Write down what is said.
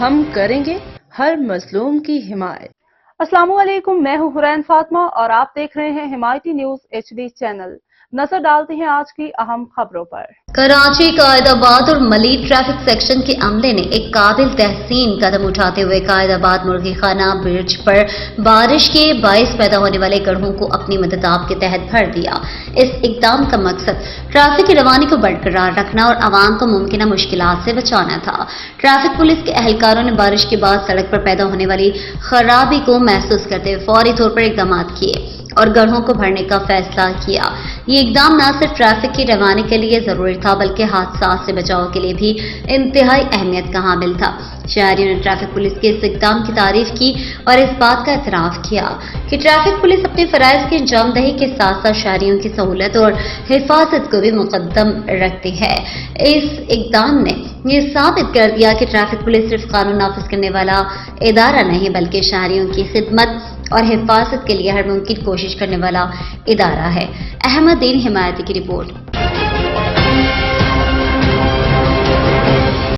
ہم کریں گے ہر مظلوم کی حمایت۔ السلام علیکم، میں ہوں حرین فاطمہ اور آپ دیکھ رہے ہیں حمایتی نیوز HD چینل۔ نظر ڈالتے ہیں آج کی اہم خبروں پر۔ کراچی قائد آباد اور ملی ٹریفک سیکشن کے عملے نے ایک قابل تحسین قدم اٹھاتے ہوئے قائد آباد مرغی خانہ برج پر بارش کے باعث پیدا ہونے والے گڑھوں کو اپنی مدد آپ کے تحت بھر دیا۔ اس اقدام کا مقصد ٹریفک کی روانی کو برقرار رکھنا اور عوام کو ممکنہ مشکلات سے بچانا تھا۔ ٹریفک پولیس کے اہلکاروں نے بارش کے بعد سڑک پر پیدا ہونے والی خرابی کو محسوس کرتے ہوئے فوری طور پر اقدامات کیے اور گڑھوں کو بھرنے کا فیصلہ کیا۔ یہ اقدام نہ صرف ٹریفک کی روانی کے لیے ضروری تھا بلکہ حادثات سے بچاؤ کے لیے بھی انتہائی اہمیت کا حامل تھا۔ شہریوں نے ٹریفک پولیس کے اس اقدام کی تعریف کی اور اس بات کا اعتراف کیا کہ ٹریفک پولیس اپنے فرائض کی انجام دہی کے ساتھ ساتھ شہریوں کی سہولت اور حفاظت کو بھی مقدم رکھتی ہے۔ اس اقدام نے یہ ثابت کر دیا کہ ٹریفک پولیس صرف قانون نافذ کرنے والا ادارہ نہیں بلکہ شہریوں کی خدمت اور حفاظت کے لیے ہر ممکن کوشش کرنے والا ادارہ ہے۔ احمد دین حمایتی کی رپورٹ۔